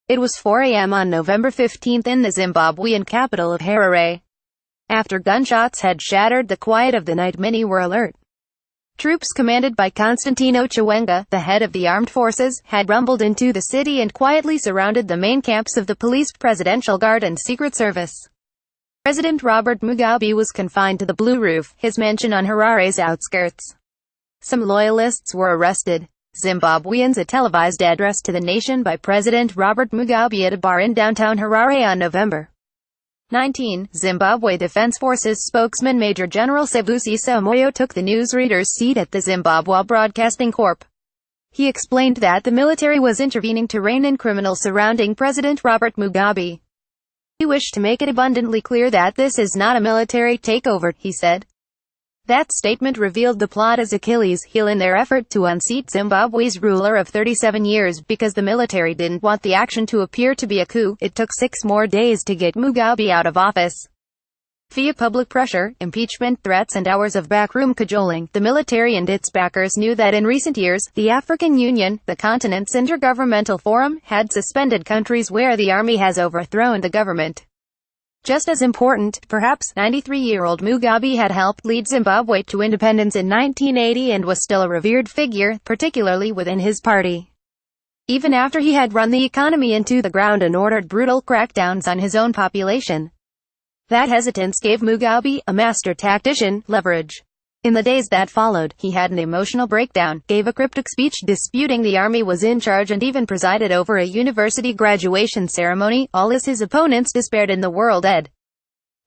It was 4 a.m. on November 15 in the Zimbabwean capital of Harare. After gunshots had shattered the quiet of the night, many were alert. Troops commanded by Constantino Chiwenga, the head of the armed forces, had rumbled into the city and quietly surrounded the main camps of the police, Presidential Guard and Secret Service. President Robert Mugabe was confined to the Blue Roof, his mansion on Harare's outskirts. Some loyalists were arrested. Zimbabweans, a televised address to the nation by President Robert Mugabe at a bar in downtown Harare on November 19, Zimbabwe Defense Forces spokesman Major General Sibusiso Moyo took the newsreader's seat at the Zimbabwe Broadcasting Corp. He explained that the military was intervening to rein in criminals surrounding President Robert Mugabe. He wished to make it abundantly clear that this is not a military takeover, he said. That statement revealed the plot as Achilles' heel in their effort to unseat Zimbabwe's ruler of 37 years. Because the military didn't want the action to appear to be a coup, it took 6 more days to get Mugabe out of office. Via public pressure, impeachment threats and hours of backroom cajoling, the military and its backers knew that in recent years, the African Union, the continent's intergovernmental forum, had suspended countries where the army has overthrown the government. Just as important, perhaps, 93-year-old Mugabe had helped lead Zimbabwe to independence in 1980 and was still a revered figure, particularly within his party. Even after he had run the economy into the ground and ordered brutal crackdowns on his own population. That hesitance gave Mugabe, a master tactician, leverage. In the days that followed, he had an emotional breakdown, gave a cryptic speech disputing the army was in charge and even presided over a university graduation ceremony, all as his opponents despaired in the world ed.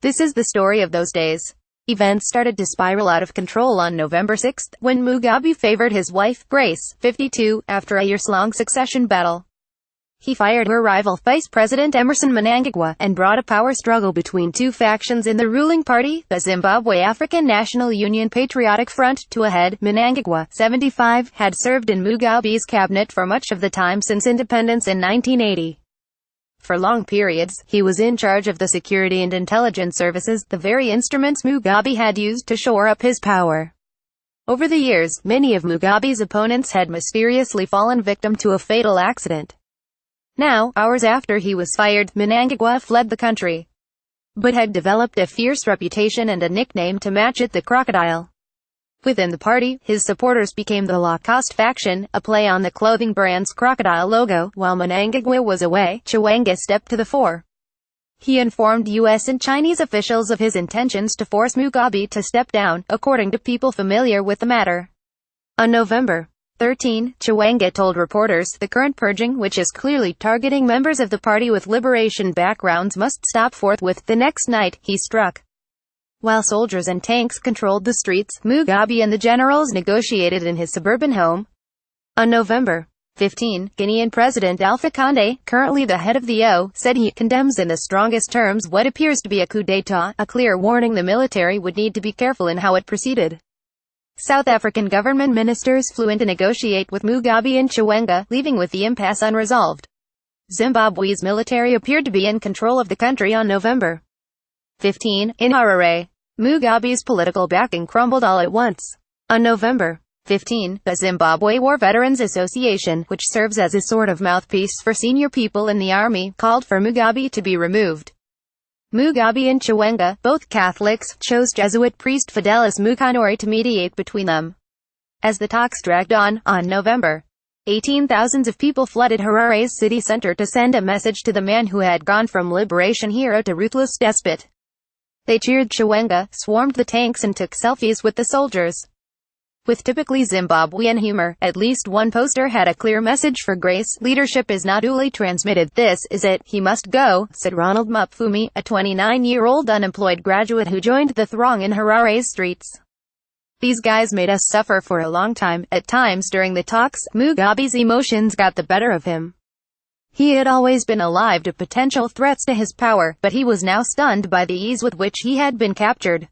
This is the story of those days. Events started to spiral out of control on November 6, when Mugabe favored his wife, Grace, 52, after a years-long succession battle. He fired her rival, Vice President Emmerson Mnangagwa, and brought a power struggle between two factions in the ruling party, the Zimbabwe African National Union Patriotic Front, to a head. Mnangagwa, 75, had served in Mugabe's cabinet for much of the time since independence in 1980. For long periods, he was in charge of the security and intelligence services, the very instruments Mugabe had used to shore up his power. Over the years, many of Mugabe's opponents had mysteriously fallen victim to a fatal accident. Now, hours after he was fired, Mnangagwa fled the country, but had developed a fierce reputation and a nickname to match it, the Crocodile. Within the party, his supporters became the Lacoste faction, a play on the clothing brand's crocodile logo. While Mnangagwa was away, Chiwenga stepped to the fore. He informed U.S. and Chinese officials of his intentions to force Mugabe to step down, according to people familiar with the matter. On November 13, Chiwenga told reporters, the current purging, which is clearly targeting members of the party with liberation backgrounds, must stop forthwith. The next night, he struck. While soldiers and tanks controlled the streets, Mugabe and the generals negotiated in his suburban home. On November 15, Guinean President Alpha Condé, currently the head of the O, said he condemns in the strongest terms what appears to be a coup d'état, a clear warning the military would need to be careful in how it proceeded. South African government ministers flew in to negotiate with Mugabe and Chiwenga, leaving with the impasse unresolved. Zimbabwe's military appeared to be in control of the country on November 15, in Harare. Mugabe's political backing crumbled all at once. On November 15, the Zimbabwe War Veterans Association, which serves as a sort of mouthpiece for senior people in the army, called for Mugabe to be removed. Mugabe and Chiwenga, both Catholics, chose Jesuit priest Fidelis Mukanori to mediate between them. As the talks dragged on November 18, thousands of people flooded Harare's city center to send a message to the man who had gone from liberation hero to ruthless despot. They cheered Chiwenga, swarmed the tanks and took selfies with the soldiers. With typically Zimbabwean humor, at least one poster had a clear message for Grace: leadership is not duly transmitted. This is it. He must go, said Ronald Mupfumi, a 29-year-old unemployed graduate who joined the throng in Harare's streets. These guys made us suffer for a long time. At times during the talks, Mugabe's emotions got the better of him. He had always been alive to potential threats to his power, but he was now stunned by the ease with which he had been captured.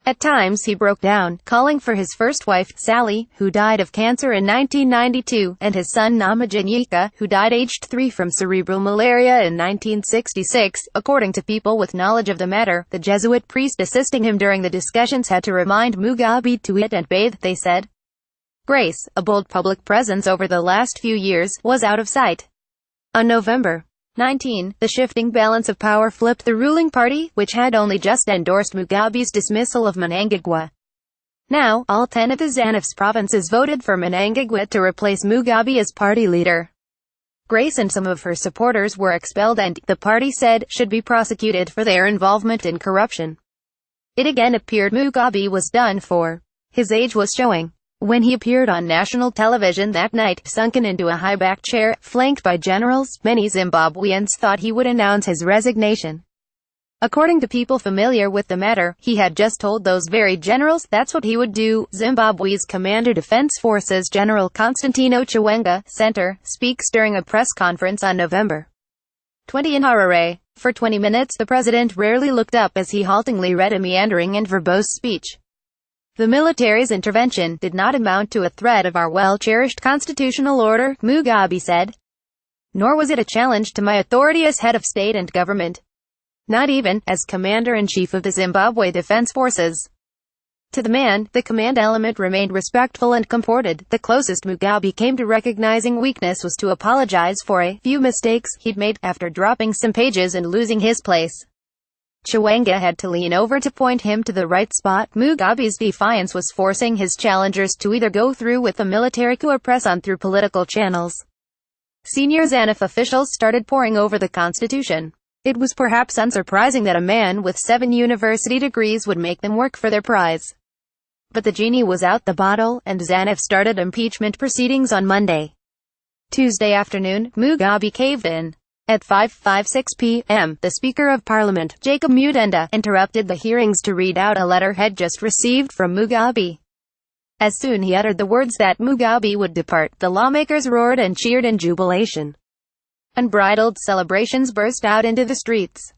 At times he broke down, calling for his first wife, Sally, who died of cancer in 1992, and his son Namajanyika, who died aged 3 from cerebral malaria in 1966. According to people with knowledge of the matter, the Jesuit priest assisting him during the discussions had to remind Mugabe to eat and bathe, they said. Grace, a bold public presence over the last few years, was out of sight. On November 19. The shifting balance of power flipped the ruling party, which had only just endorsed Mugabe's dismissal of Mnangagwa. Now, all 10 of the ZANU's provinces voted for Mnangagwa to replace Mugabe as party leader. Grace and some of her supporters were expelled and, the party said, should be prosecuted for their involvement in corruption. It again appeared Mugabe was done for. His age was showing. When he appeared on national television that night, sunken into a high-backed chair, flanked by generals, many Zimbabweans thought he would announce his resignation. According to people familiar with the matter, he had just told those very generals that's what he would do. Zimbabwe's Commander Defense Forces General Constantino Chiwenga, Center, speaks during a press conference on November 20 in Harare. For 20 minutes, the president rarely looked up as he haltingly read a meandering and verbose speech. The military's intervention did not amount to a threat of our well-cherished constitutional order, Mugabe said. Nor was it a challenge to my authority as head of state and government. Not even as commander-in-chief of the Zimbabwe Defense Forces. To the man, the command element remained respectful and comported. The closest Mugabe came to recognizing weakness was to apologize for a few mistakes he'd made after dropping some pages and losing his place. Chiwenga had to lean over to point him to the right spot. Mugabe's defiance was forcing his challengers to either go through with the military coup or press on through political channels. Senior ZANU officials started poring over the constitution. It was perhaps unsurprising that a man with 7 university degrees would make them work for their prize. But the genie was out the bottle, and ZANU started impeachment proceedings on Monday. Tuesday afternoon, Mugabe caved in. At 5:56 p.m., the Speaker of Parliament, Jacob Mutenda, interrupted the hearings to read out a letter he'd just received from Mugabe. As soon he uttered the words that Mugabe would depart, the lawmakers roared and cheered in jubilation. Unbridled celebrations burst out into the streets.